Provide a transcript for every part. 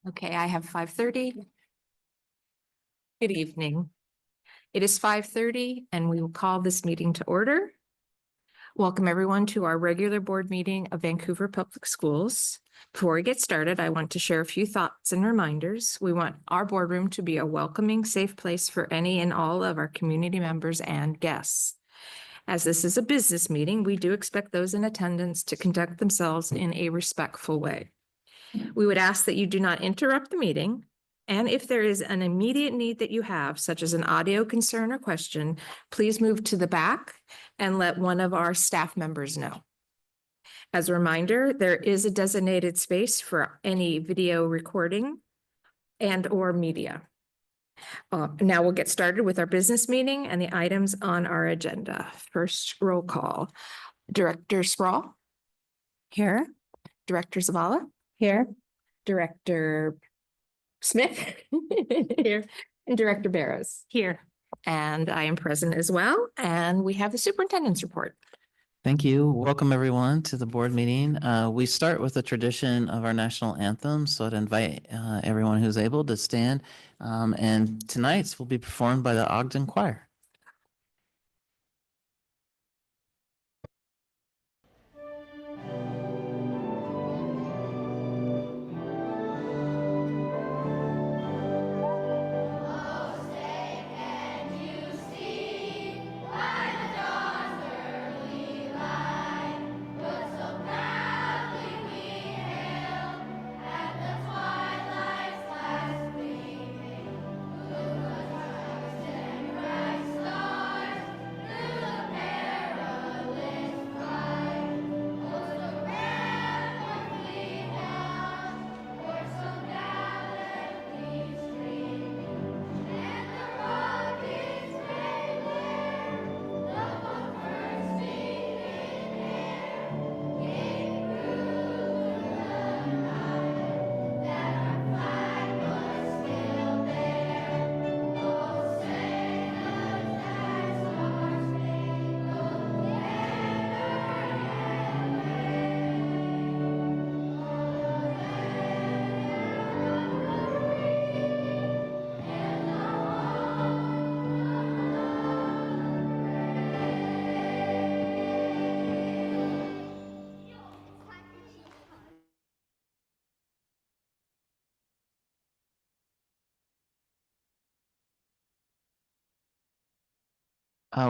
Okay, I have 5:30. Good evening. It is 5:30 and we will call this meeting to order. Welcome everyone to our regular board meeting of Vancouver Public Schools. Before we get started, I want to share a few thoughts and reminders. We want our boardroom to be a welcoming, safe place for any and all of our community members and guests. As this is a business meeting, we do expect those in attendance to conduct themselves in a respectful way. We would ask that you do not interrupt the meeting. And if there is an immediate need that you have, such as an audio concern or question, please move to the back and let one of our staff members know. As a reminder, there is a designated space for any video recording and/or media. Now we'll get started with our business meeting and the items on our agenda. First, roll call. Director Sproul? Here. Director Zavala? Here. Director Smith? Here. And Director Barrows? Here. And I am present as well. And we have the superintendent's report. Thank you. Welcome everyone to the board meeting. We start with the tradition of our national anthem, so I'd invite everyone who's able to stand. And tonight's will be performed by the Ogden Choir.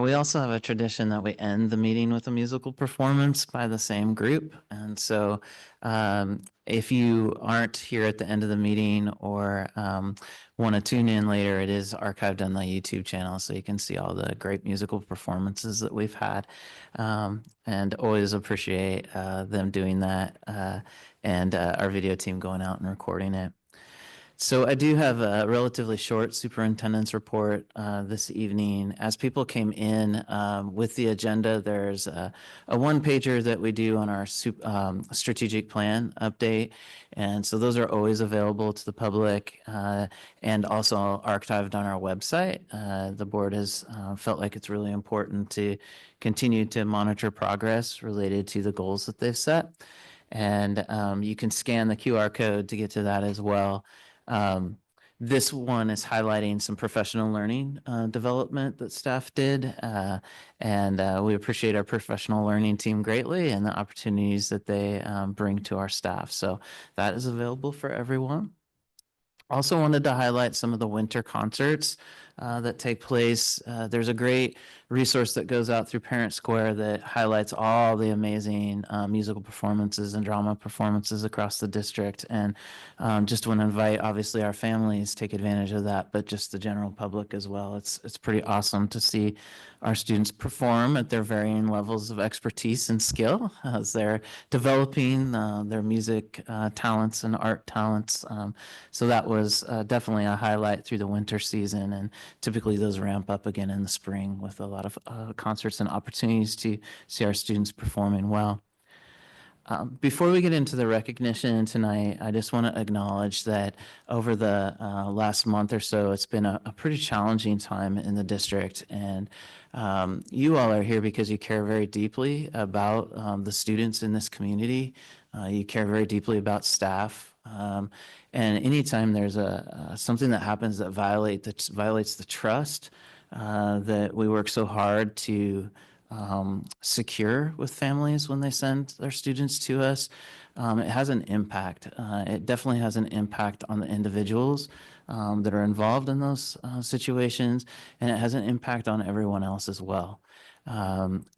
We also have a tradition that we end the meeting with a musical performance by the same group. And so if you aren't here at the end of the meeting or want to tune in later, it is archived on the YouTube channel, so you can see all the great musical performances that we've had. And always appreciate them doing that and our video team going out and recording it. So I do have a relatively short superintendent's report this evening. As people came in with the agenda, there's a one-pager that we do on our strategic plan update. And so those are always available to the public and also archived on our website. The board has felt like it's really important to continue to monitor progress related to the goals that they've set. And you can scan the QR code to get to that as well. This one is highlighting some professional learning development that staff did, and we appreciate our professional learning team greatly and the opportunities that they bring to our staff. So that is available for everyone. Also wanted to highlight some of the winter concerts that take place. There's a great resource that goes out through Parent Square that highlights all the amazing musical performances and drama performances across the district. And just want to invite, obviously, our families take advantage of that, but just the general public as well. It's pretty awesome to see our students perform at their varying levels of expertise and skill as they're developing their music talents and art talents. So that was definitely a highlight through the winter season, and typically those ramp up again in the spring with a lot of concerts and opportunities to see our students performing well. Before we get into the recognition tonight, I just want to acknowledge that over the last month or so, it's been a pretty challenging time in the district. And you all are here because you care very deeply about the students in this community. You care very deeply about staff. And anytime there's something that happens that violates the trust that we work so hard to secure with families when they send their students to us, it has an impact. It definitely has an impact on the individuals that are involved in those situations, and it has an impact on everyone else as well.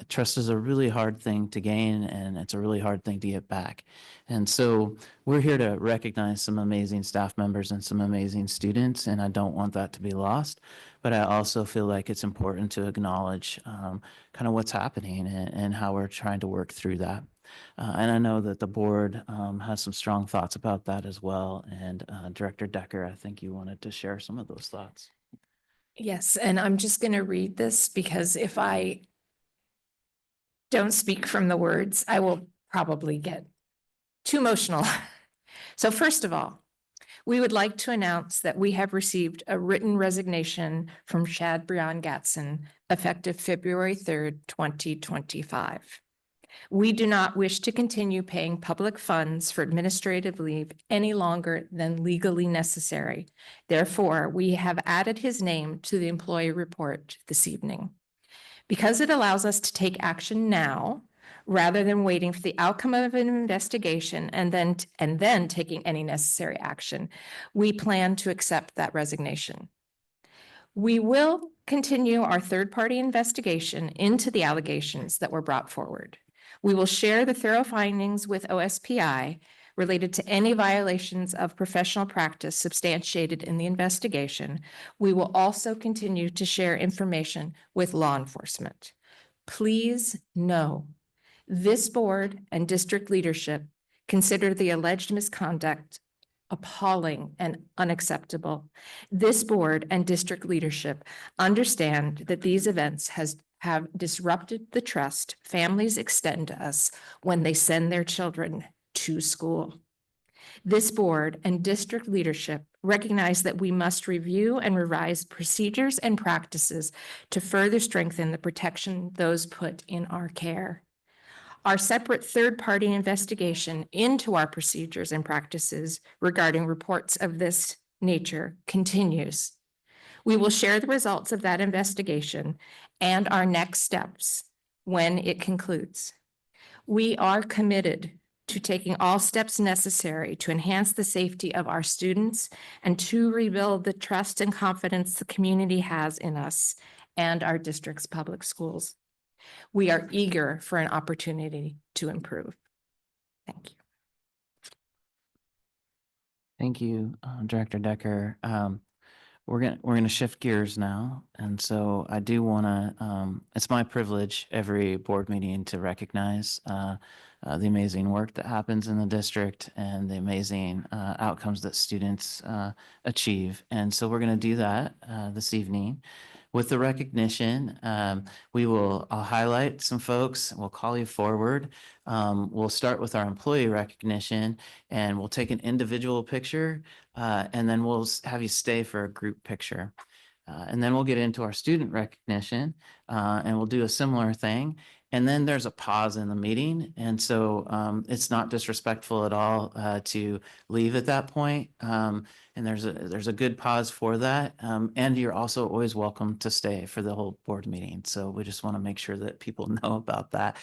Trust is a really hard thing to gain, and it's a really hard thing to get back. And so we're here to recognize some amazing staff members and some amazing students, and I don't want that to be lost. But I also feel like it's important to acknowledge kind of what's happening and how we're trying to work through that. And I know that the board has some strong thoughts about that as well. And Director Decker, I think you wanted to share some of those thoughts. Yes, and I'm just going to read this because if I don't speak from the words, I will probably get too emotional. So first of all, we would like to announce that we have received a written resignation from Chad Brian Gatson effective February 3rd, 2025. We do not wish to continue paying public funds for administrative leave any longer than legally necessary. Therefore, we have added his name to the employee report this evening. Because it allows us to take action now, rather than waiting for the outcome of an investigation and then taking any necessary action, we plan to accept that resignation. We will continue our third-party investigation into the allegations that were brought forward. We will share the thorough findings with OSPI related to any violations of professional practice substantiated in the investigation. We will also continue to share information with law enforcement. Please know, this board and district leadership consider the alleged misconduct appalling and unacceptable. This board and district leadership understand that these events have disrupted the trust families extend to us when they send their children to school. This board and district leadership recognize that we must review and revise procedures and practices to further strengthen the protection those put in our care. Our separate third-party investigation into our procedures and practices regarding reports of this nature continues. We will share the results of that investigation and our next steps when it concludes. We are committed to taking all steps necessary to enhance the safety of our students and to rebuild the trust and confidence the community has in us and our district's public schools. We are eager for an opportunity to improve. Thank you. Thank you, Director Decker. We're gonna shift gears now, and so I do want to. It's my privilege every board meeting to recognize the amazing work that happens in the district and the amazing outcomes that students achieve. And so we're going to do that this evening. With the recognition, I'll highlight some folks. We'll call you forward. We'll start with our employee recognition, and we'll take an individual picture, and then we'll have you stay for a group picture. And then we'll get into our student recognition, and we'll do a similar thing. And then there's a pause in the meeting. And so it's not disrespectful at all to leave at that point. And there's a good pause for that. And you're also always welcome to stay for the whole board meeting. So we just want to make sure that people know about that.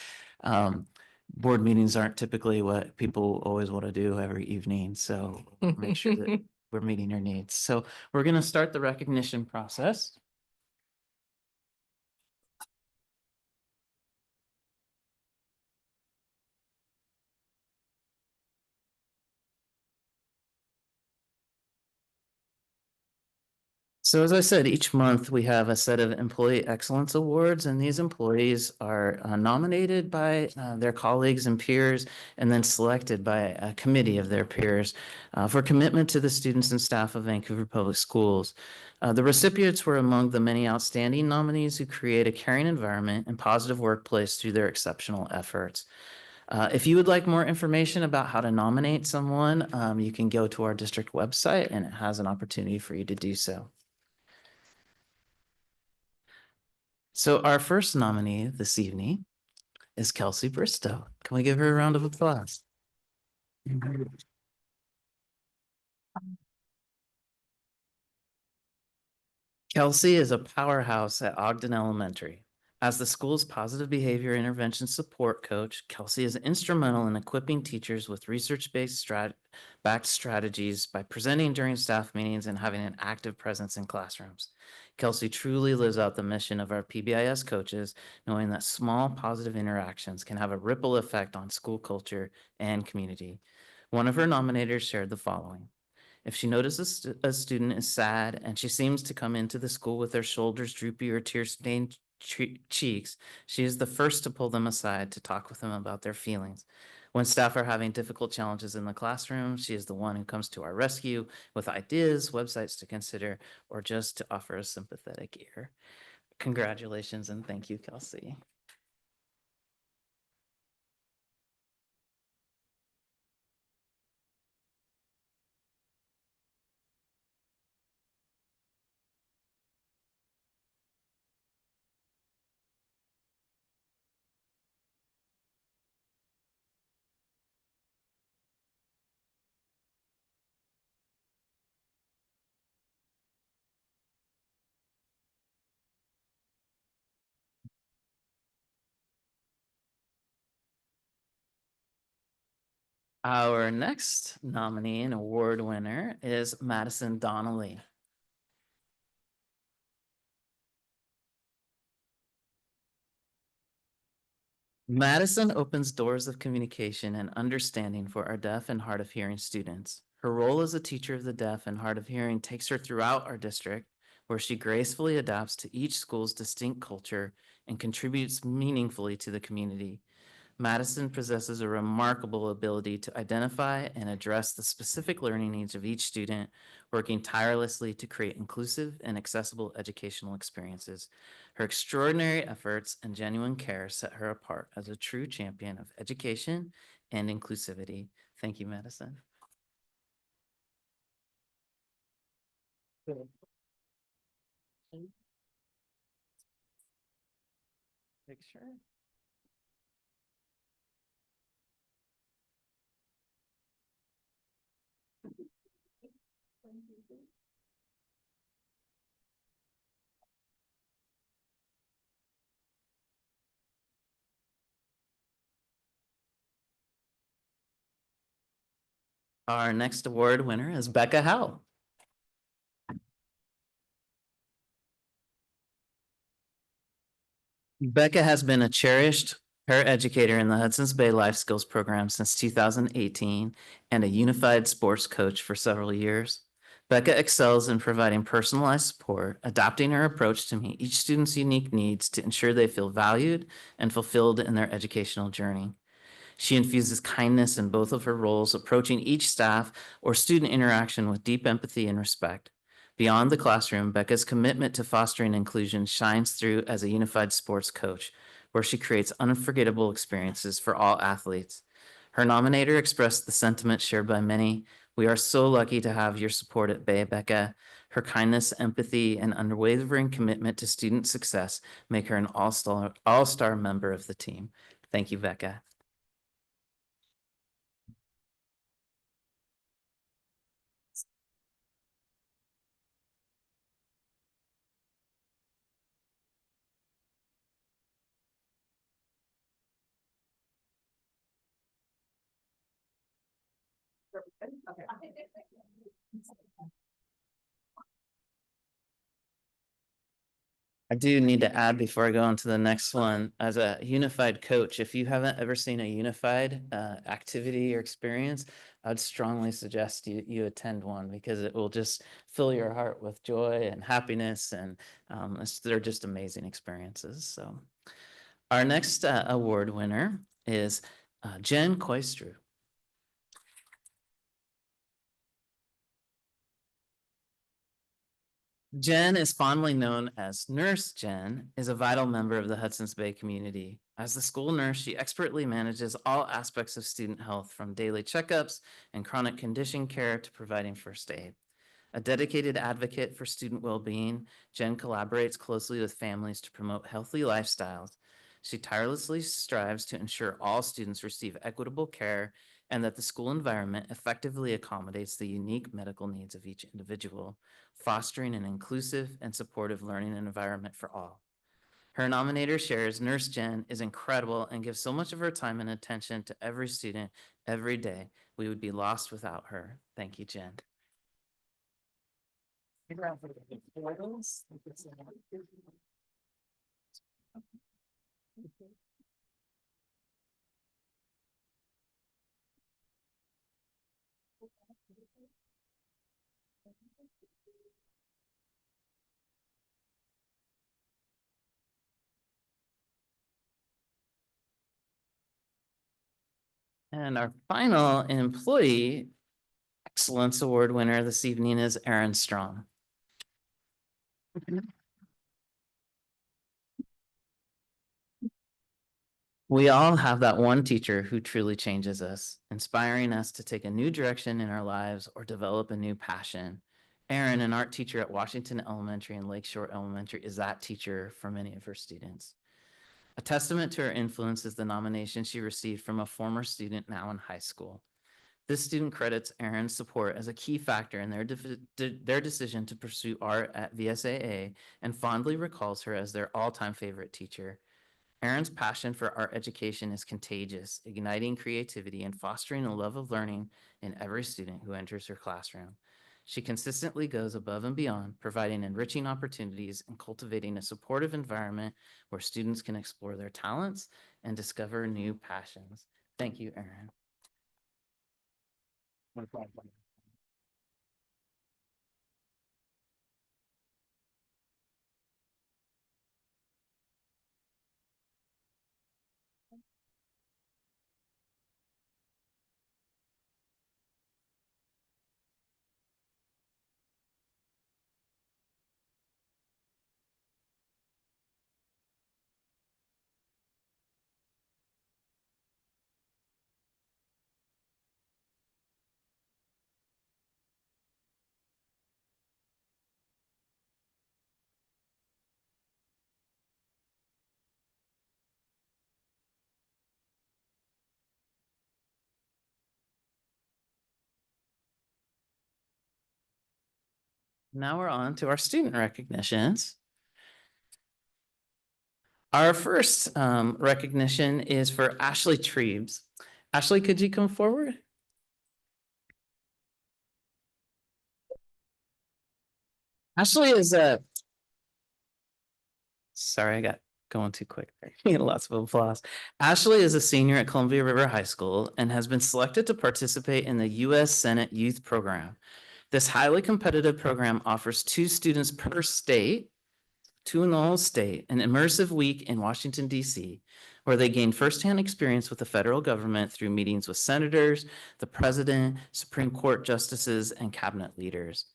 Board meetings aren't typically what people always want to do every evening. So make sure that we're meeting your needs. So we're going to start the recognition process. So as I said, each month we have a set of employee excellence awards, and these employees are nominated by their colleagues and peers and then selected by a committee of their peers for commitment to the students and staff of Vancouver Public Schools. The recipients were among the many outstanding nominees who create a caring environment and positive workplace through their exceptional efforts. If you would like more information about how to nominate someone, you can go to our district website and it has an opportunity for you to do so. So our first nominee this evening is Kelsey Bristow. Can we give her a round of applause? Kelsey is a powerhouse at Ogden Elementary. As the school's positive behavior intervention support coach, Kelsey is instrumental in equipping teachers with research-based backed strategies by presenting during staff meetings and having an active presence in classrooms. Kelsey truly lives out the mission of our PBIS coaches, knowing that small positive interactions can have a ripple effect on school culture and community. One of her nominators shared the following. If she notices a student is sad and she seems to come into the school with their shoulders droopy or tear-stained cheeks, she is the first to pull them aside to talk with them about their feelings. When staff are having difficult challenges in the classroom, she is the one who comes to our rescue with ideas, websites to consider, or just to offer a sympathetic ear. Congratulations and thank you, Kelsey. Our next nominee and award winner is Madison Donnelly. Madison opens doors of communication and understanding for our deaf and hard of hearing students. Her role as a teacher of the deaf and hard of hearing takes her throughout our district, where she gracefully adapts to each school's distinct culture and contributes meaningfully to the community. Madison possesses a remarkable ability to identify and address the specific learning needs of each student, working tirelessly to create inclusive and accessible educational experiences. Her extraordinary efforts and genuine care set her apart as a true champion of education and inclusivity. Thank you, Madison. Picture. Our next award winner is Becca Howe. Becca has been a cherished paraeducator in the Hudson's Bay Life Skills Program since 2018 and a unified sports coach for several years. Becca excels in providing personalized support, adapting her approach to meet each student's unique needs to ensure they feel valued and fulfilled in their educational journey. She infuses kindness in both of her roles, approaching each staff or student interaction with deep empathy and respect. Beyond the classroom, Becca's commitment to fostering inclusion shines through as a unified sports coach, where she creates unforgettable experiences for all athletes. Her nominator expressed the sentiment shared by many. We are so lucky to have your support at Bay, Becca. Her kindness, empathy, and unwavering commitment to student success make her an all-star member of the team. Thank you, Becca. I do need to add before I go on to the next one, as a unified coach, if you haven't ever seen a unified activity or experience, I'd strongly suggest you attend one because it will just fill your heart with joy and happiness, and they're just amazing experiences. So our next award winner is Jen Koistru. Jen is fondly known as Nurse Jen, is a vital member of the Hudson's Bay community. As the school nurse, she expertly manages all aspects of student health, from daily checkups and chronic condition care to providing first aid. A dedicated advocate for student well-being, Jen collaborates closely with families to promote healthy lifestyles. She tirelessly strives to ensure all students receive equitable care and that the school environment effectively accommodates the unique medical needs of each individual, fostering an inclusive and supportive learning environment for all. Her nominator shares Nurse Jen is incredible and gives so much of her time and attention to every student every day. We would be lost without her. Thank you, Jen. And our final Employee Excellence Award winner this evening is Erin Strong. We all have that one teacher who truly changes us, inspiring us to take a new direction in our lives or develop a new passion. Erin, an art teacher at Washington Elementary and Lakeshore Elementary, is that teacher for many of her students. A testament to her influence is the nomination she received from a former student now in high school. This student credits Erin's support as a key factor in their decision to pursue art at VSAA and fondly recalls her as their all-time favorite teacher. Erin's passion for art education is contagious, igniting creativity and fostering a love of learning in every student who enters her classroom. She consistently goes above and beyond, providing enriching opportunities and cultivating a supportive environment where students can explore their talents and discover new passions. Thank you, Erin. Now we're on to our student recognitions. Our first recognition is for Ashley Treves. Ashley, could you come forward? Ashley is a, sorry, I got going too quick there. You get lots of applause. Ashley is a senior at Columbia River High School and has been selected to participate in the U.S. Senate Youth Program. This highly competitive program offers 2 students per state, 2 in the whole state, an immersive week in Washington, D.C., where they gain firsthand experience with the federal government through meetings with senators, the president, Supreme Court justices, and cabinet leaders.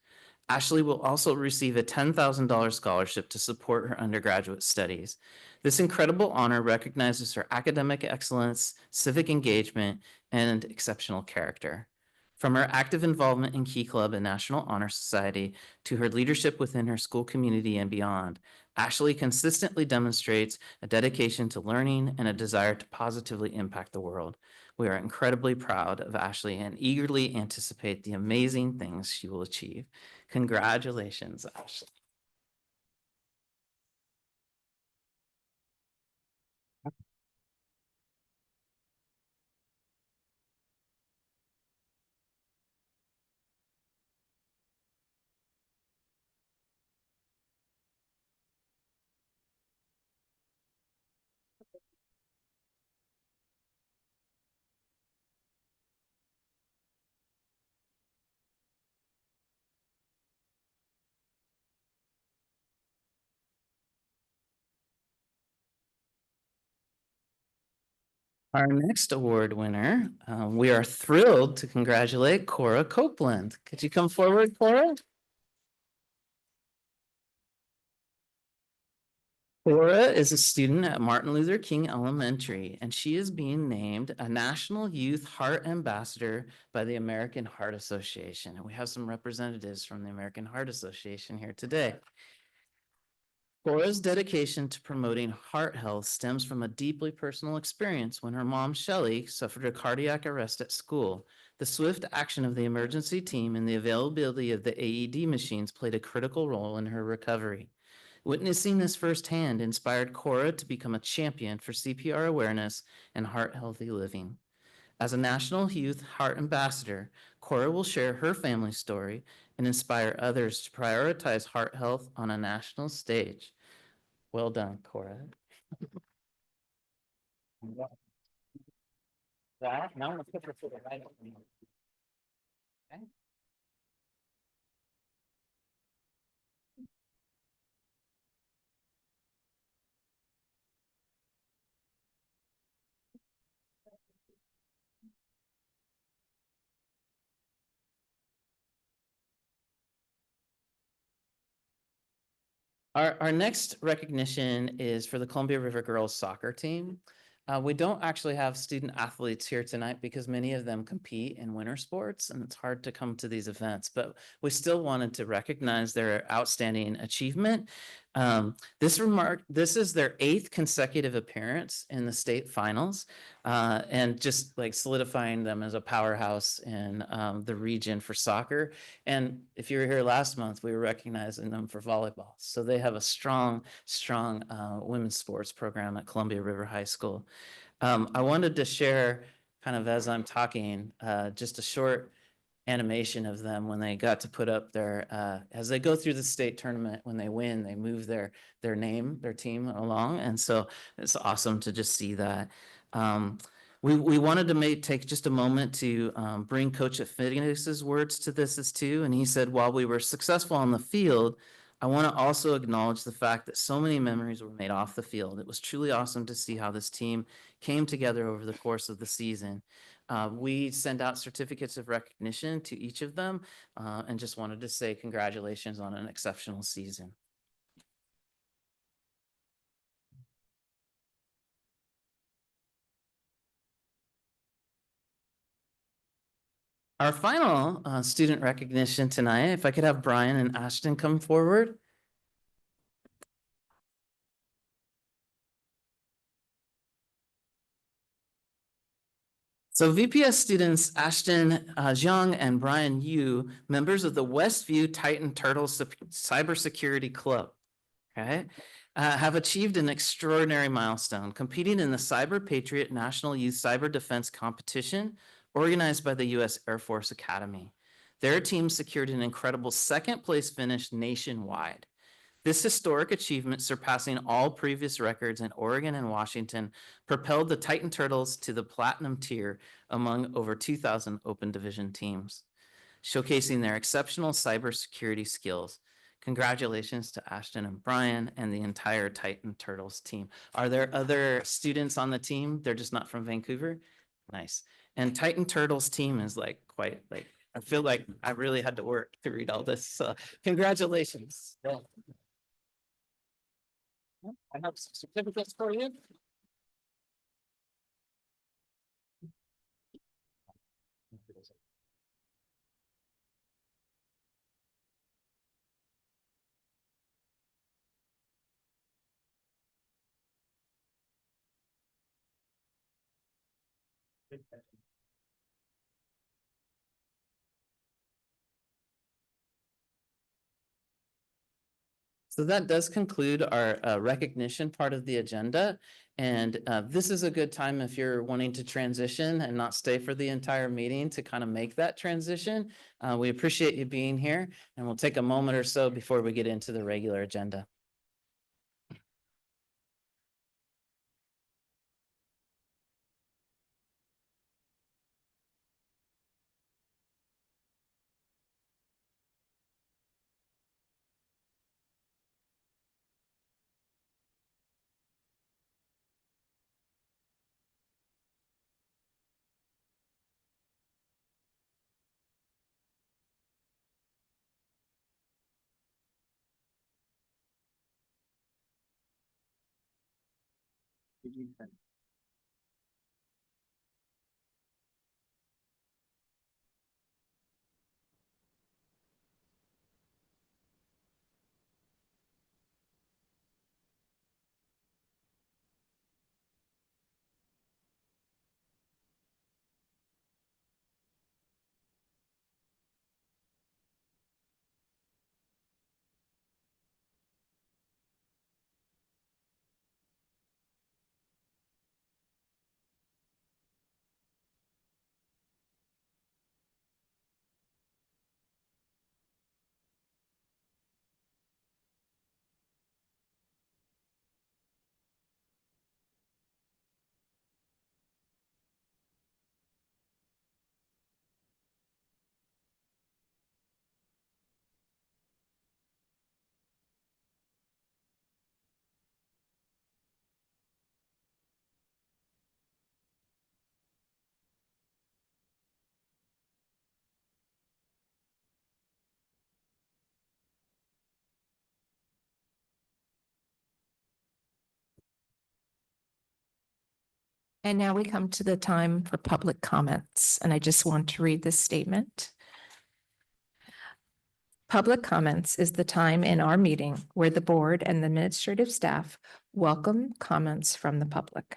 Ashley will also receive a $10,000 scholarship to support her undergraduate studies. This incredible honor recognizes her academic excellence, civic engagement, and exceptional character. From her active involvement in Key Club and National Honor Society to her leadership within her school community and beyond, Ashley consistently demonstrates a dedication to learning and a desire to positively impact the world. We are incredibly proud of Ashley and eagerly anticipate the amazing things she will achieve. Congratulations, Ashley. Our next award winner, we are thrilled to congratulate Cora Copeland. Could you come forward, Cora? Cora is a student at Martin Luther King Elementary, and she is being named a National Youth Heart Ambassador by the American Heart Association. And we have some representatives from the American Heart Association here today. Cora's dedication to promoting heart health stems from a deeply personal experience when her mom, Shelley, suffered a cardiac arrest at school. The swift action of the emergency team and the availability of the AED machines played a critical role in her recovery. Witnessing this firsthand inspired Cora to become a champion for CPR awareness and heart healthy living. As a National Youth Heart Ambassador, Cora will share her family story and inspire others to prioritize heart health on a national stage. Well done, Cora. That, now I'm gonna put her to the right of me. Okay. Our next recognition is for the Columbia River Girls Soccer Team. We don't actually have student athletes here tonight because many of them compete in winter sports and it's hard to come to these events, but we still wanted to recognize their outstanding achievement. This is their 8th consecutive appearance in the state finals, and just like solidifying them as a powerhouse in the region for soccer. And if you were here last month, we were recognizing them for volleyball. So they have a strong women's sports program at Columbia River High School. I wanted to share kind of as I'm talking, just a short animation of them when they got to put up as they go through the state tournament, when they win, they move their name, their team along. And so it's awesome to just see that. We wanted to take just a moment to bring Coach at Phoenix's words to this as too. And he said, while we were successful on the field, I want to also acknowledge the fact that so many memories were made off the field. It was truly awesome to see how this team came together over the course of the season. We send out certificates of recognition to each of them, and just wanted to say congratulations on an exceptional season. Our final student recognition tonight, if I could have Brian and Ashton come forward. So VPS students Ashton Zhang and Brian Yu, members of the Westview Titan Turtles Cybersecurity Club, okay, have achieved an extraordinary milestone, competing in the Cyber Patriot National Youth Cyber Defense Competition organized by the U.S. Air Force Academy. Their team secured an incredible 2nd place finish nationwide. This historic achievement, surpassing all previous records in Oregon and Washington, propelled the Titan Turtles to the platinum tier among over 2,000 open division teams, showcasing their exceptional cybersecurity skills. Congratulations to Ashton and Brian and the entire Titan Turtles team. Are there other students on the team? They're just not from Vancouver? Nice. And Titan Turtles team is like quite like, I feel like I really had to work to read all this. So congratulations. I have some certificates for you. So that does conclude our recognition part of the agenda. And this is a good time if you're wanting to transition and not stay for the entire meeting to kind of make that transition. We appreciate you being here, and we'll take a moment or so before we get into the regular agenda. And now we come to the time for public comments, and I just want to read this statement. Public comments is the time in our meeting where the board and the administrative staff welcome comments from the public.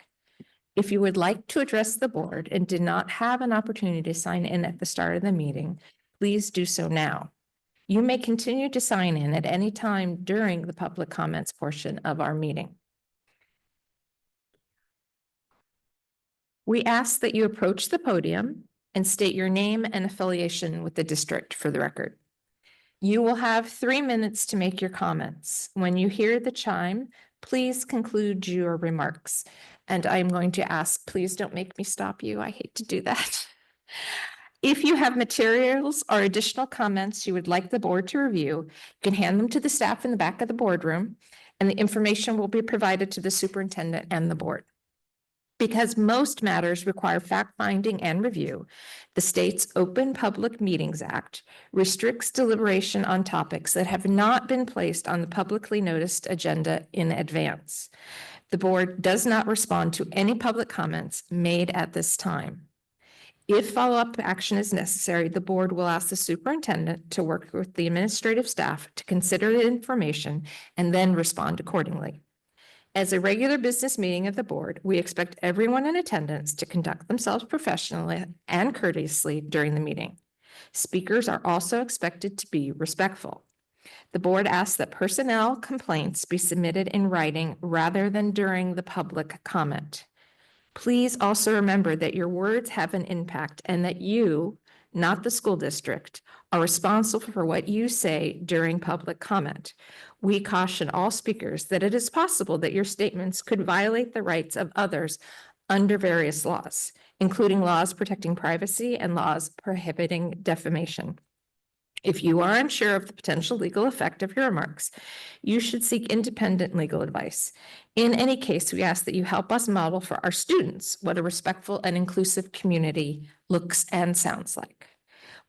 If you would like to address the board and did not have an opportunity to sign in at the start of the meeting, please do so now. You may continue to sign in at any time during the public comments portion of our meeting. We ask that you approach the podium and state your name and affiliation with the district for the record. You will have 3 minutes to make your comments. When you hear the chime, please conclude your remarks. And I'm going to ask, please don't make me stop you. I hate to do that. If you have materials or additional comments you would like the board to review, you can hand them to the staff in the back of the boardroom, and the information will be provided to the superintendent and the board. Because most matters require fact-finding and review, the state's Open Public Meetings Act restricts deliberation on topics that have not been placed on the publicly noticed agenda in advance. The board does not respond to any public comments made at this time. If follow-up action is necessary, the board will ask the superintendent to work with the administrative staff to consider the information and then respond accordingly. As a regular business meeting of the board, we expect everyone in attendance to conduct themselves professionally and courteously during the meeting. Speakers are also expected to be respectful. The board asks that personnel complaints be submitted in writing rather than during the public comment. Please also remember that your words have an impact and that you, not the school district, are responsible for what you say during public comment. We caution all speakers that it is possible that your statements could violate the rights of others under various laws, including laws protecting privacy and laws prohibiting defamation. If you are unsure of the potential legal effect of your remarks, you should seek independent legal advice. In any case, we ask that you help us model for our students what a respectful and inclusive community looks and sounds like.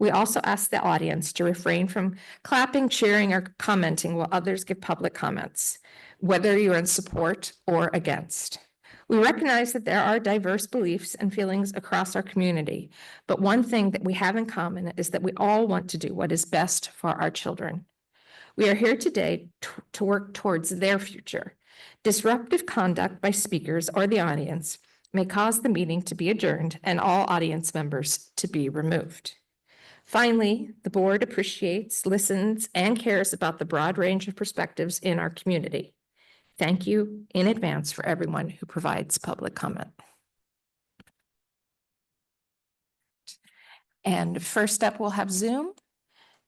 We also ask the audience to refrain from clapping, cheering, or commenting while others give public comments, whether you're in support or against. We recognize that there are diverse beliefs and feelings across our community, but one thing that we have in common is that we all want to do what is best for our children. We are here today to work towards their future. Disruptive conduct by speakers or the audience may cause the meeting to be adjourned and all audience members to be removed. Finally, the board appreciates, listens, and cares about the broad range of perspectives in our community. Thank you in advance for everyone who provides public comment. And first up, we'll have Zoom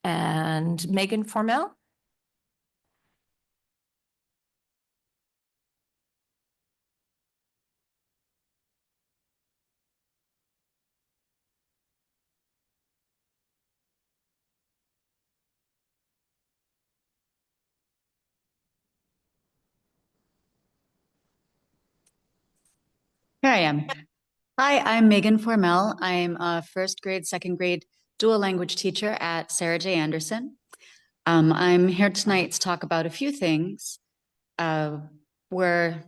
and Megan Formel. Here I am. Hi, I'm Megan Formel. I'm a first grade, second grade dual language teacher at Sarah J. Anderson. I'm here tonight to talk about a few things. We're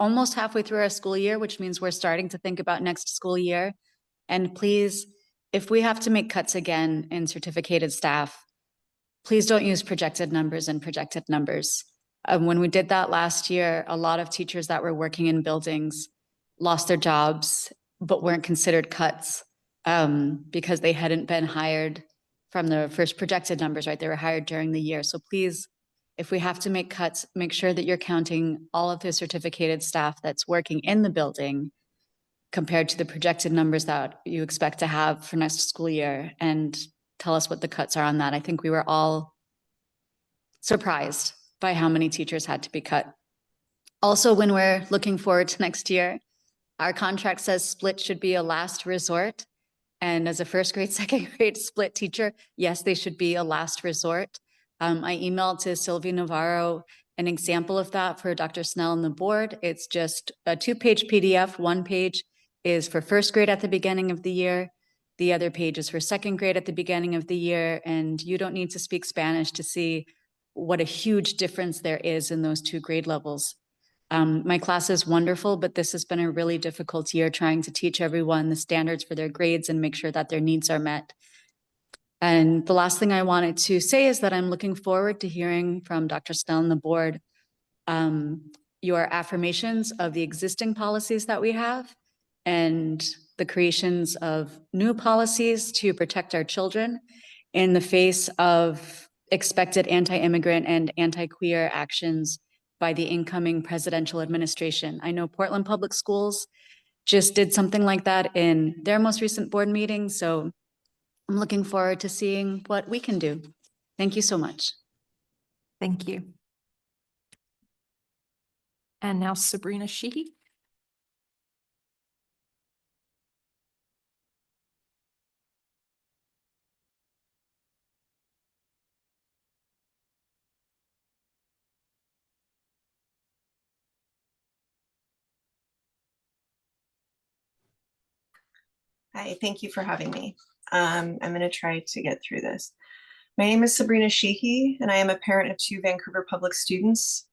almost halfway through our school year, which means we're starting to think about next school year. And please, if we have to make cuts again in certificated staff, please don't use projected numbers and projected numbers. When we did that last year, a lot of teachers that were working in buildings lost their jobs, but weren't considered cuts because they hadn't been hired from the first projected numbers, right? They were hired during the year. So please, if we have to make cuts, make sure that you're counting all of the certificated staff that's working in the building compared to the projected numbers that you expect to have for next school year, and tell us what the cuts are on that. I think we were all surprised by how many teachers had to be cut. Also, when we're looking forward to next year, our contract says split should be a last resort. And as a first grade, second grade split teacher, yes, they should be a last resort. I emailed to Sylvia Navarro an example of that for Dr. Snell and the board. It's just a 2-page PDF. One page is for first grade at the beginning of the year. The other page is for second grade at the beginning of the year. And you don't need to speak Spanish to see what a huge difference there is in those two grade levels. My class is wonderful, but this has been a really difficult year trying to teach everyone the standards for their grades and make sure that their needs are met. And the last thing I wanted to say is that I'm looking forward to hearing from Dr. Snell and the board your affirmations of the existing policies that we have and the creations of new policies to protect our children in the face of expected anti-immigrant and anti-queer actions by the incoming presidential administration. I know Portland Public Schools just did something like that in their most recent board meeting, so I'm looking forward to seeing what we can do. Thank you so much. Thank you. And now Sabrina Sheehy. Hi, thank you for having me. I'm going to try to get through this. My name is Sabrina Sheehy, and I am a parent of 2 Vancouver public students,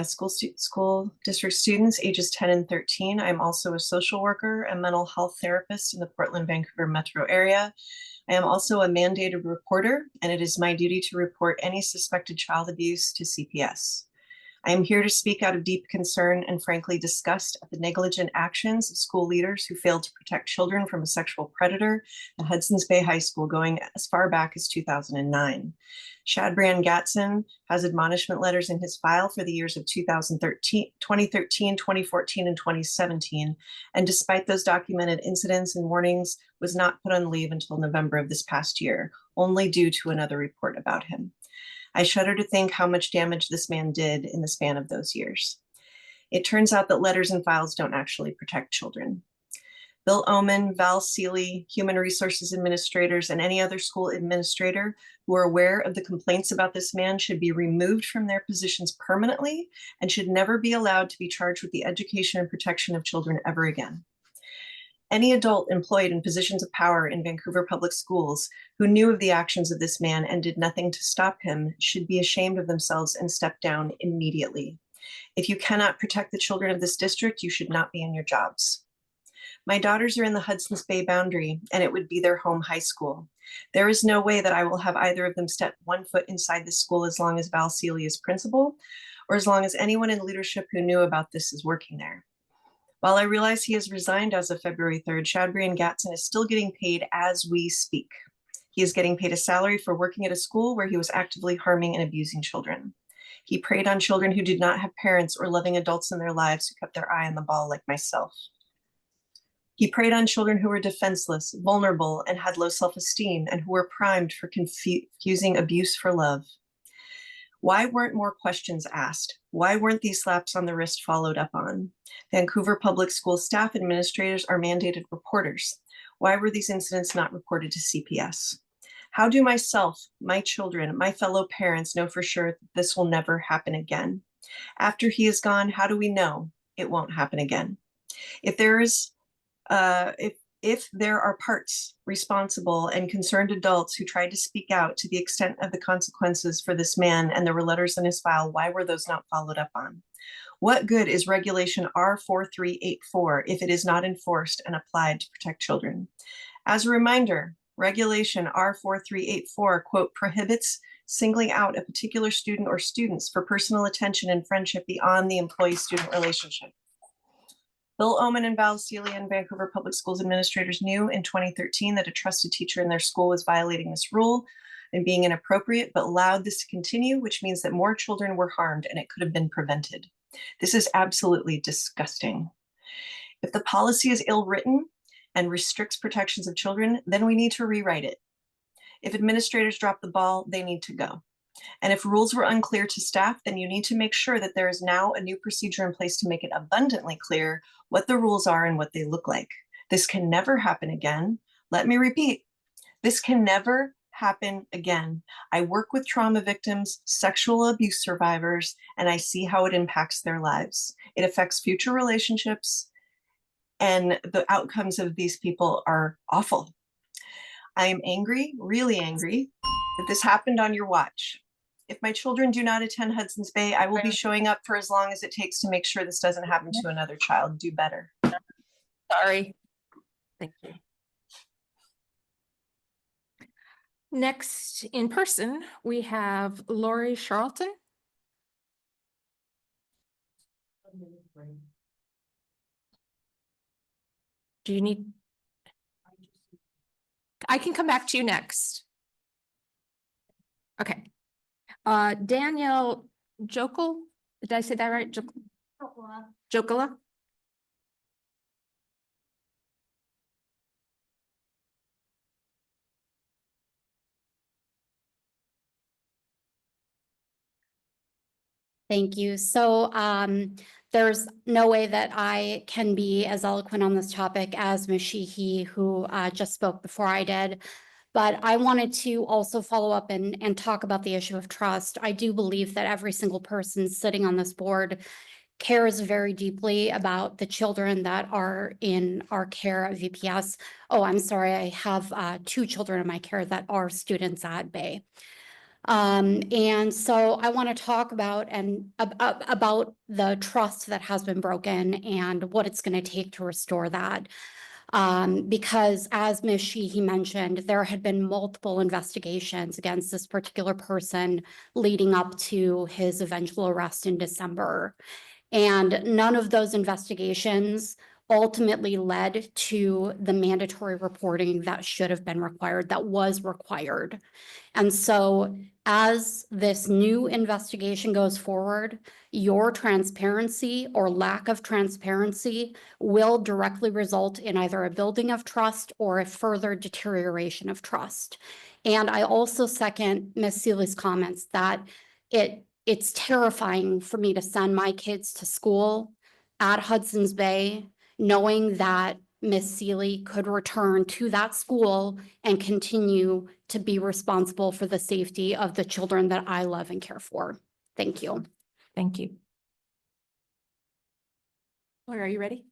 school district students ages 10 and 13. I'm also a social worker and mental health therapist in the Portland, Vancouver metro area. I am also a mandated reporter, and it is my duty to report any suspected child abuse to CPS. I am here to speak out of deep concern and frankly disgust at the negligent actions of school leaders who failed to protect children from a sexual predator at Hudson's Bay High School going as far back as 2009. Shadbrand Gatson has admonishment letters in his file for the years of 2013, 2014, and 2017, and despite those documented incidents and warnings, was not put on leave until November of this past year, only due to another report about him. I shudder to think how much damage this man did in the span of those years. It turns out that letters and files don't actually protect children. Bill Oman, Val Seeley, human resources administrators, and any other school administrator who are aware of the complaints about this man should be removed from their positions permanently and should never be allowed to be charged with the education and protection of children ever again. Any adult employed in positions of power in Vancouver public schools who knew of the actions of this man and did nothing to stop him should be ashamed of themselves and step down immediately. If you cannot protect the children of this district, you should not be in your jobs. My daughters are in the Hudson's Bay boundary, and it would be their home high school. There is no way that I will have either of them step 1 foot inside the school as long as Val Seeley is principal, or as long as anyone in leadership who knew about this is working there. While I realize he has resigned as of February 3rd, Shadbrand Gatson is still getting paid as we speak. He is getting paid a salary for working at a school where he was actively harming and abusing children. He preyed on children who did not have parents or loving adults in their lives who kept their eye on the ball like myself. He preyed on children who were defenseless, vulnerable, and had low self-esteem, and who were primed for confusing abuse for love. Why weren't more questions asked? Why weren't these slaps on the wrist followed up on? Vancouver public school staff administrators are mandated reporters. Why were these incidents not reported to CPS? How do myself, my children, my fellow parents know for sure that this will never happen again? After he is gone, how do we know it won't happen again? If there is, if there are parts responsible and concerned adults who tried to speak out to the extent of the consequences for this man and there were letters in his file, why were those not followed up on? What good is Regulation R4384 if it is not enforced and applied to protect children? As a reminder, Regulation R4384, quote, prohibits singling out a particular student or students for personal attention and friendship beyond the employee-student relationship. Bill Oman and Val Seeley and Vancouver Public Schools administrators knew in 2013 that a trusted teacher in their school was violating this rule and being inappropriate, but allowed this to continue, which means that more children were harmed and it could have been prevented. This is absolutely disgusting. If the policy is ill-written and restricts protections of children, then we need to rewrite it. If administrators drop the ball, they need to go. And if rules were unclear to staff, then you need to make sure that there is now a new procedure in place to make it abundantly clear what the rules are and what they look like. This can never happen again. Let me repeat, this can never happen again. I work with trauma victims, sexual abuse survivors, and I see how it impacts their lives. It affects future relationships, and the outcomes of these people are awful. I am angry, really angry, that this happened on your watch. if my children do not attend Hudson's Bay, I will be showing up for as long as it takes to make sure this doesn't happen to another child. Do better. Sorry. Thank you. Next, in person, we have Lori Charlton. Do you need? I can come back to you next. Okay. Danielle Jokel, did I say that right? Jokola? Thank you. So there's no way that I can be as eloquent on this topic as Ms. Sheehy, who just spoke before I did. But I wanted to also follow up and talk about the issue of trust. I do believe that every single person sitting on this board cares very deeply about the children that are in our care at VPS. Oh, I'm sorry, I have 2 children in my care that are students at Bay. And so I want to talk about about the trust that has been broken and what it's going to take to restore that. Because as Ms. Sheehy mentioned, there had been multiple investigations against this particular person leading up to his eventual arrest in December. And none of those investigations ultimately led to the mandatory reporting that should have been required, that was required. And so as this new investigation goes forward, your transparency or lack of transparency will directly result in either a building of trust or a further deterioration of trust. And I also second Ms. Seeley's comments that it's terrifying for me to send my kids to school at Hudson's Bay, knowing that Ms. Seeley could return to that school and continue to be responsible for the safety of the children that I love and care for. Thank you. Thank you. Lori, are you ready?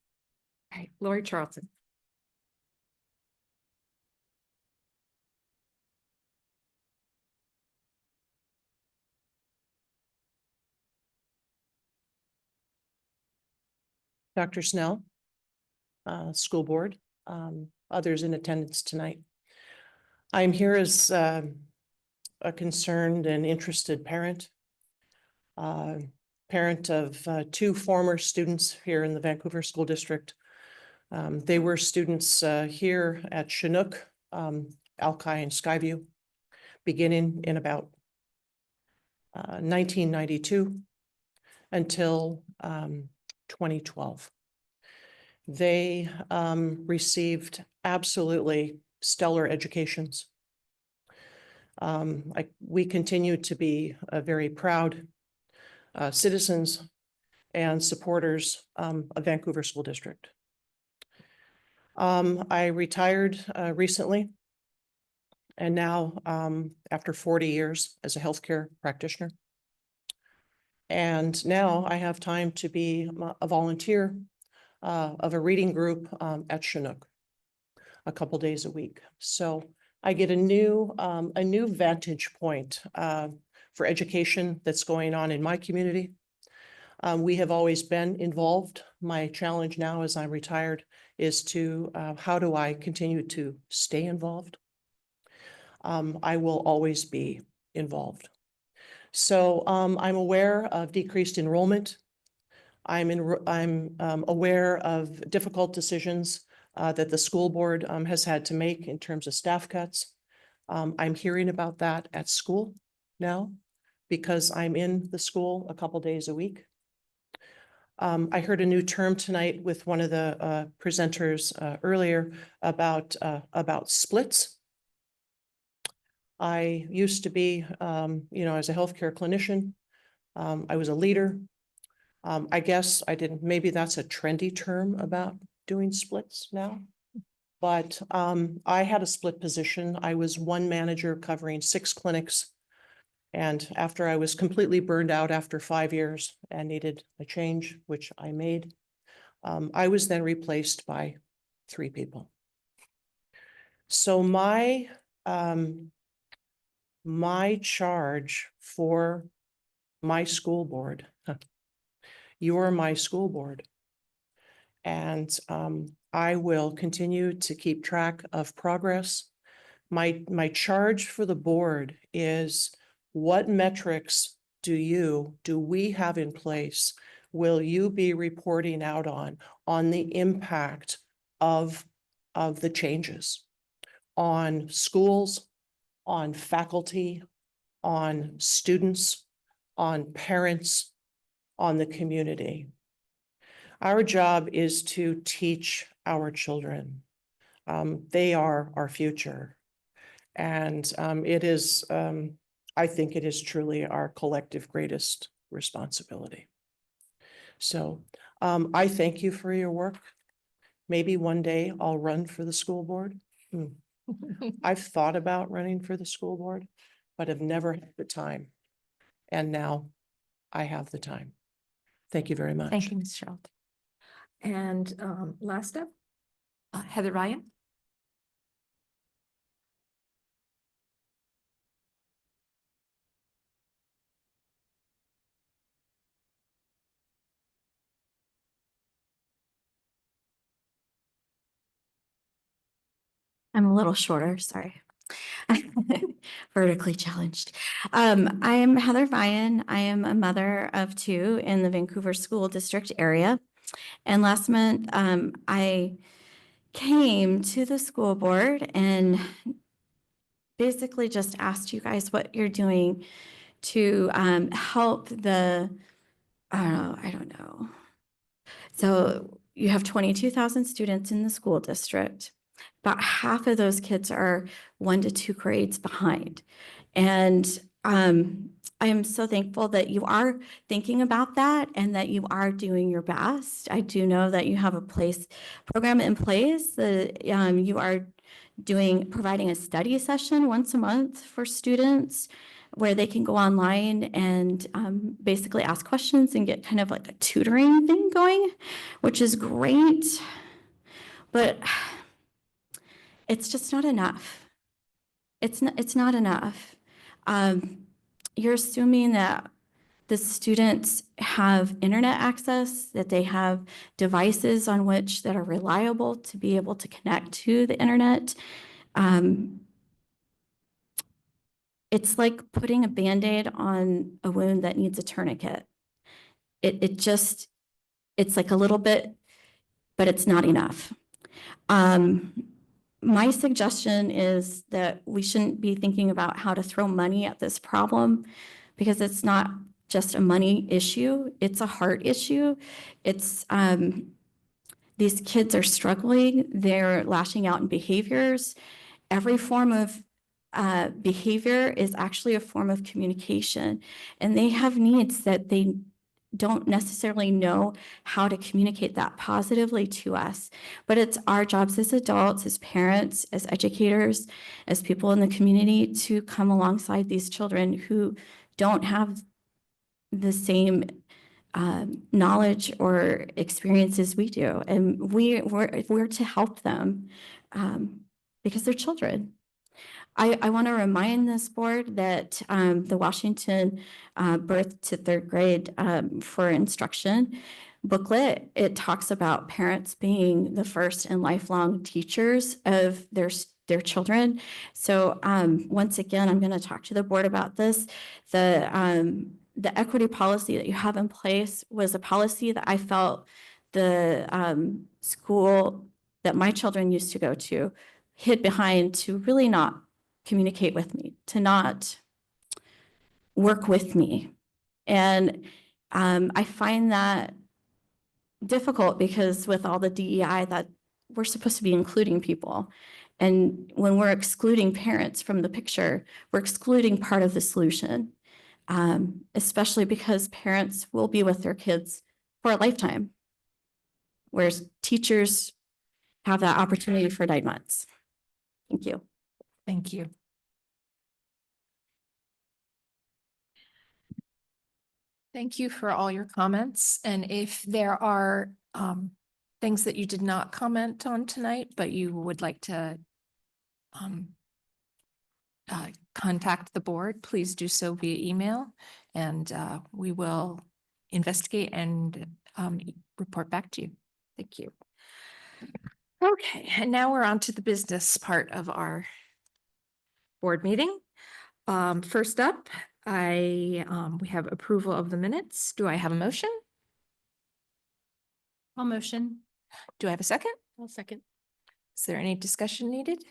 All right, Lori Charlton. Dr. Snell, school board, others in attendance tonight. I'm here as a concerned and interested parent, parent of 2 former students here in the Vancouver School District. They were students here at Chinook, Alki and Skyview, beginning in about 1992 until 2012. They received absolutely stellar educations. We continue to be very proud citizens and supporters of Vancouver School District. I retired recently, and now after 40 years as a healthcare practitioner. And now I have time to be a volunteer of a reading group at Chinook a couple days a week. So I get a new vantage point for education that's going on in my community. We have always been involved. My challenge now as I'm retired is to how do I continue to stay involved? I will always be involved. So I'm aware of decreased enrollment. I'm aware of difficult decisions that the school board has had to make in terms of staff cuts. I'm hearing about that at school now because I'm in the school a couple days a week. I heard a new term tonight with one of the presenters earlier about splits. I used to be, as a healthcare clinician, I was a leader. I guess I didn't, maybe that's a trendy term about doing splits now. But I had a split position. I was one manager covering 6 clinics. And after I was completely burned out after 5 years and needed a change, which I made, I was then replaced by 3 people. So my my charge for my school board. You are my school board. And I will continue to keep track of progress. My charge for the board is, what metrics do we have in place? Will you be reporting out on the impact of the changes on schools, on faculty, on students, on parents, on the community? Our job is to teach our children. They are our future. And I think it is truly our collective greatest responsibility. So I thank you for your work. Maybe one day I'll run for the school board. I've thought about running for the school board, but have never had the time. And now I have the time. Thank you very much. Thank you, Ms. Sherrill. And last up, Heather Ryan. I'm a little shorter, sorry. Vertically challenged. I am Heather Ryan. I am a mother of two in the Vancouver School District area. And last month, I came to the school board and basically just asked you guys what you're doing to help I don't know. So you have 22,000 students in the school district. About half of those kids are 1 to 2 grades behind. And I am so thankful that you are thinking about that and that you are doing your best. I do know that you have a program in place that you are providing a study session once a month for students where they can go online and basically ask questions and get kind of like a tutoring thing going, which is great. But it's just not enough. It's not enough. You're assuming that the students have internet access, that they have devices on which that are reliable to be able to connect to the internet. It's like putting a Band-Aid on a wound that needs a tourniquet. It's like a little bit, but it's not enough. My suggestion is that we shouldn't be thinking about how to throw money at this problem because it's not just a money issue, it's a heart issue. It's these kids are struggling, they're lashing out in behaviors. Every form of behavior is actually a form of communication, and they have needs that they don't necessarily know how to communicate that positively to us. But it's our jobs as adults, as parents, as educators, as people in the community to come alongside these children who don't have the same knowledge or experiences we do. And we're to help them because they're children. I want to remind this board that the Washington Birth to Third Grade for Instruction booklet, it talks about parents being the first and lifelong teachers of their children. So once again, I'm going to talk to the board about this. The equity policy that you have in place was a policy that I felt the school that my children used to go to hid behind to really not communicate with me, to not work with me. And I find that difficult because with all the DEI that we're supposed to be including people. And when we're excluding parents from the picture, we're excluding part of the solution, especially because parents will be with their kids for a lifetime, whereas teachers have that opportunity for 9 months. Thank you. Thank you. Thank you for all your comments. And if there are things that you did not comment on tonight, but you would like to comment contact the board, please do so via email, and we will investigate and report back to you. Thank you. Okay, and now we're on to the business part of our board meeting. First up, we have approval of the minutes. Do I have a motion? I'll motion. Do I have a second? I'll second. Is there any discussion needed?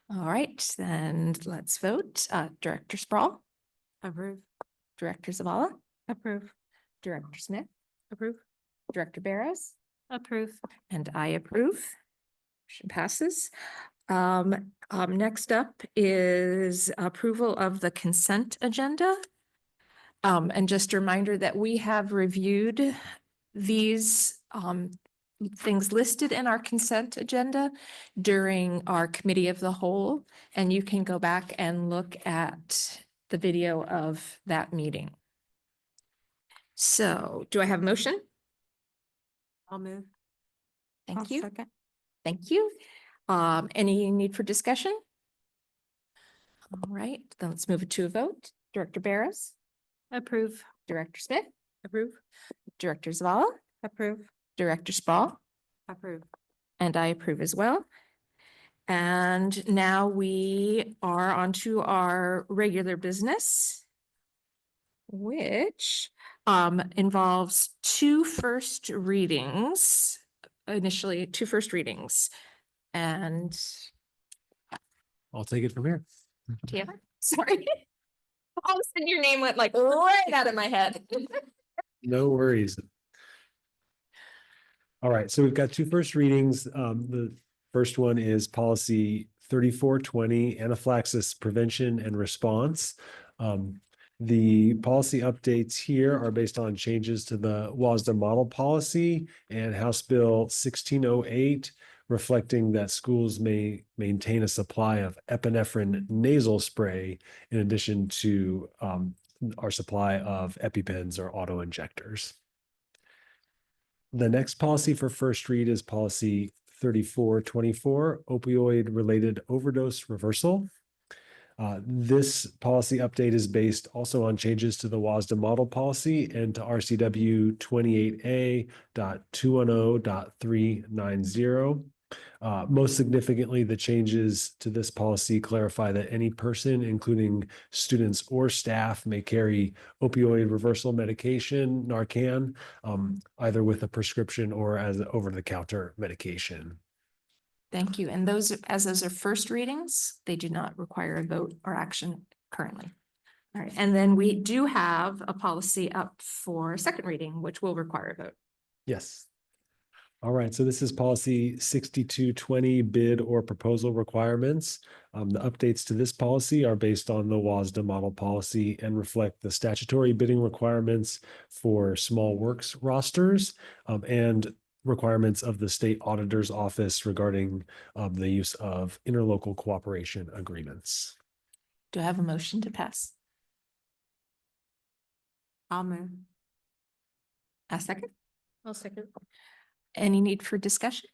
All right, then let's vote. Director Sprawl? Approve. Director Zavala? Approve. Director Smith? Approve. Director Barrows? Approve. And I approve. Motion passes. Next up is approval of the consent agenda. And just a reminder that we have reviewed these things listed in our consent agenda during our committee of the whole, and you can go back and look at the video of that meeting. So do I have a motion? I'll move. Thank you. Thank you. Any need for discussion? All right, then let's move it to a vote. Director Barrows? Approve. Director Smith? Approve. Director Zavala? Approve. Director Sprawl? Approve. And I approve as well. And now we are on to our regular business, which involves two first readings, initially two first readings. And I'll take it from here. Taylor, sorry. All of a sudden your name went like right out of my head. No worries. All right, so we've got two first readings. The first one is policy 3420, anaphylaxis prevention and response. The policy updates here are based on changes to the WASDA model policy and House Bill 1608, reflecting that schools may maintain a supply of epinephrine nasal spray in addition to our supply of EpiPens or auto injectors. The next policy for first read is policy 3424, opioid-related overdose reversal. This policy update is based also on changes to the WASDA model policy and to RCW 28A.210.390. Most significantly, the changes to this policy clarify that any person, including students or staff, may carry opioid reversal medication, Narcan, either with a prescription or as an over-the-counter medication. Thank you. And those, as those are first readings, they do not require a vote or action currently. All right, and then we do have a policy up for second reading, which will require a vote. Yes. All right, so this is policy 6220, bid or proposal requirements. The updates to this policy are based on the WASDA model policy and reflect the statutory bidding requirements for small works rosters and requirements of the state auditor's office regarding the use of interlocal cooperation agreements. Do I have a motion to pass? I'll move. A second? I'll second. Any need for discussion?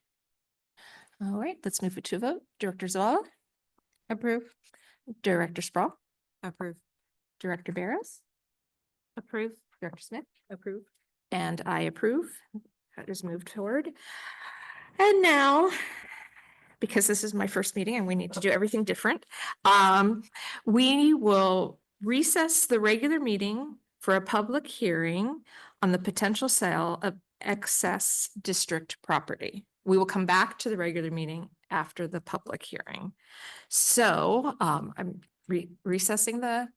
All right, let's move it to a vote. Director Zavala? Approve. Director Sprawl? Approve. Director Barrows? Approve. Director Smith? Approve. And I approve. That is moved forward. And now, because this is my first meeting and we need to do everything different, we will recess the regular meeting for a public hearing on the potential sale of excess district property. We will come back to the regular meeting after the public hearing. So I'm recessing the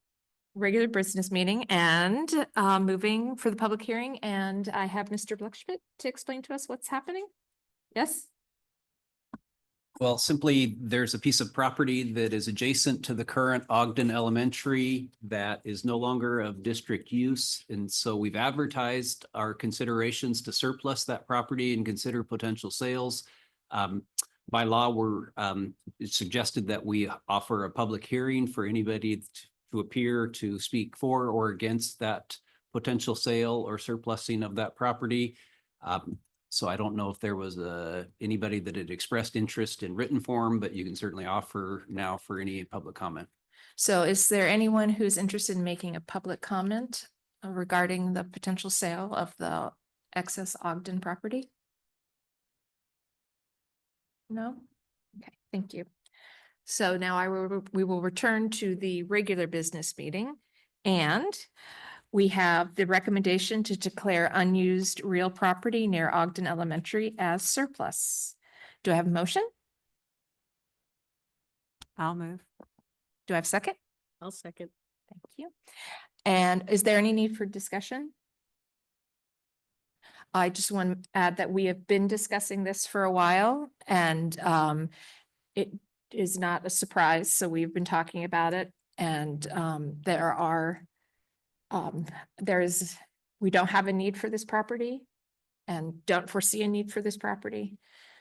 regular business meeting and moving for the public hearing. And I have Mr. Blechschmidt to explain to us what's happening. Yes? Well, simply, there's a piece of property that is adjacent to the current Ogden Elementary that is no longer of district use. And so we've advertised our considerations to surplus that property and consider potential sales. By law, it's suggested that we offer a public hearing for anybody to appear to speak for or against that potential sale or surplusing of that property. So I don't know if there was anybody that had expressed interest in written form, but you can certainly offer now for any public comment. So is there anyone who's interested in making a public comment regarding the potential sale of the excess Ogden property? No? Okay, thank you. So now we will return to the regular business meeting, and we have the recommendation to declare unused real property near Ogden Elementary as surplus. Do I have a motion? I'll move. Do I have a second? I'll second. Thank you. And is there any need for discussion? I just want to add that we have been discussing this for a while, and it is not a surprise. So we've been talking about it, and we don't have a need for this property and don't foresee a need for this property.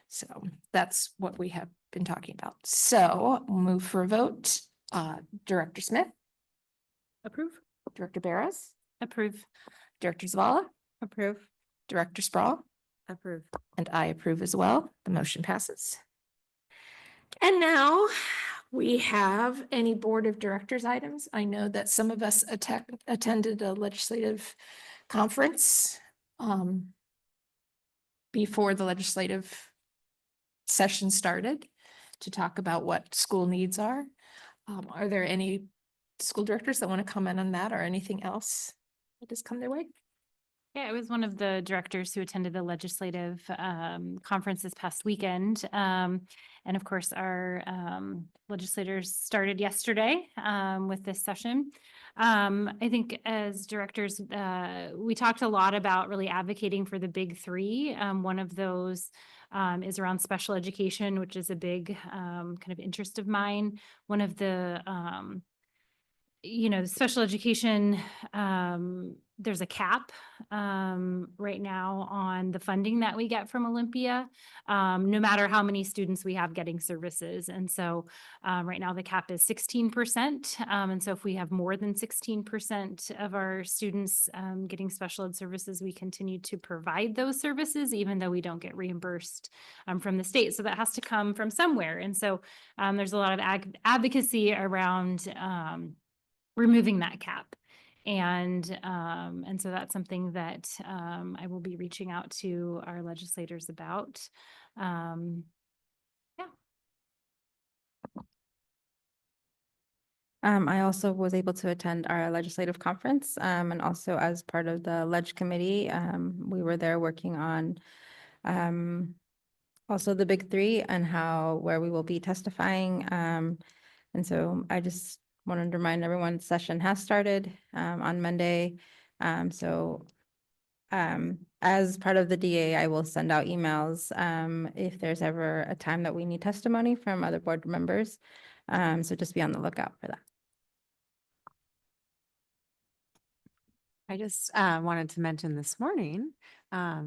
So that's what we have been talking about. So we'll move for a vote. Director Smith, Approve. Director Barrows, Approve. Director Zavala, Approve. Director Sprawl, Approve. and I approve as well. The motion passes. And now we have any board of directors items. I know that some of us attended a legislative conference before the legislative session started to talk about what school needs are. Are there any school directors that want to comment on that or anything else that has come their way? Yeah, I was one of the directors who attended the legislative conference this past weekend. And of course, our legislators started yesterday with this session. I think as directors, we talked a lot about really advocating for the big three. One of those is around special education, which is a big kind of interest of mine. One of the special education, there's a cap right now on the funding that we get from Olympia, no matter how many students we have getting services. And so right now the cap is 16%. And so if we have more than 16% of our students getting special ed services, we continue to provide those services, even though we don't get reimbursed from the state. So that has to come from somewhere. And so there's a lot of advocacy around removing that cap. And so that's something that I will be reaching out to our legislators about. I also was able to attend our legislative conference, and also as part of the Leg Committee, we were there working on also the big three and where we will be testifying. And so I just wanted to remind everyone, the session has started on Monday. As part of the DA, I will send out emails if there's ever a time that we need testimony from other board members. So just be on the lookout for that. I just wanted to mention this morning,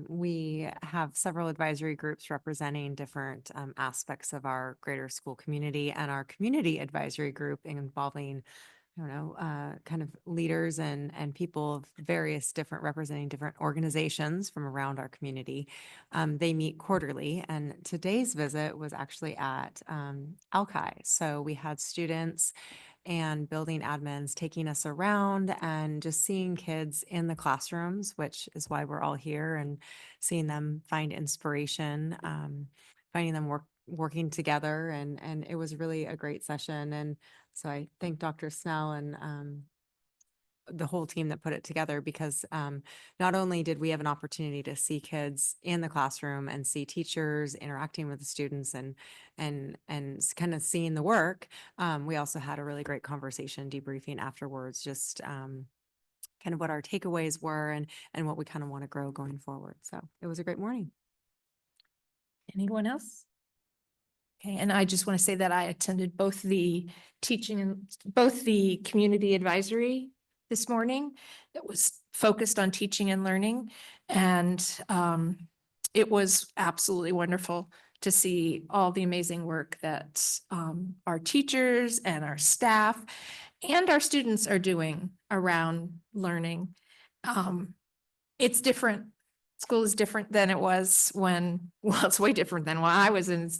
we have several advisory groups representing different aspects of our greater school community, and our community advisory group involving, kind of leaders and people of various representing different organizations from around our community. They meet quarterly, and today's visit was actually at Alki. So we had students and building admins taking us around and just seeing kids in the classrooms, which is why we're all here, and seeing them find inspiration, finding them working together. And it was really a great session. And so I thank Dr. Snell and the whole team that put it together, because not only did we have an opportunity to see kids in the classroom and see teachers interacting with the students and kind of seeing the work, we also had a really great conversation debriefing afterwards, just kind of what our takeaways were and what we kind of want to grow going forward. So it was a great morning. Anyone else? Okay, and I just want to say that I attended both the community advisory this morning that was focused on teaching and learning. And it was absolutely wonderful to see all the amazing work that our teachers and our staff and our students are doing around learning. It's different school is different than it was when, well, it's way different than when I was a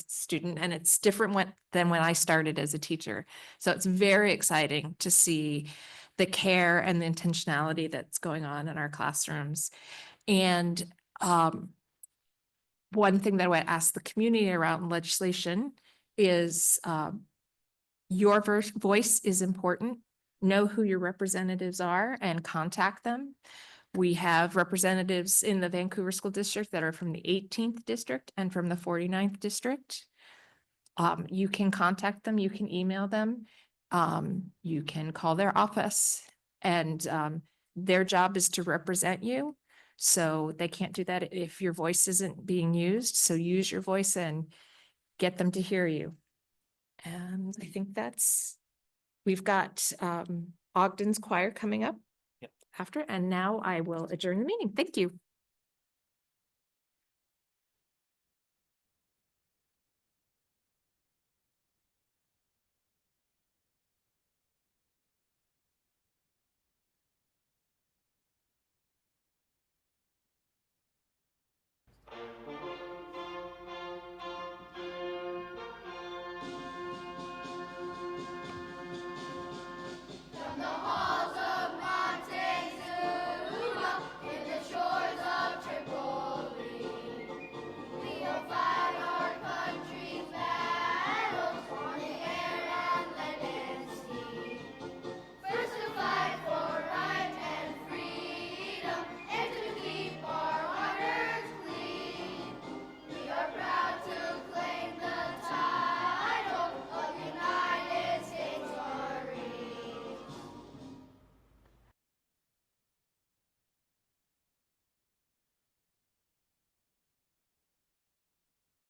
student, and it's different than when I started as a teacher. So it's very exciting to see the care and the intentionality that's going on in our classrooms. And one thing that I would ask the community around legislation is your voice is important. Know who your representatives are and contact them. We have representatives in the Vancouver School District that are from the 18th district and from the 49th district. You can contact them, you can email them, you can call their office, and their job is to represent you. So they can't do that if your voice isn't being used. So use your voice and get them to hear you. And I think we've got Ogden's choir coming up after, and now I will adjourn the meeting. Thank you.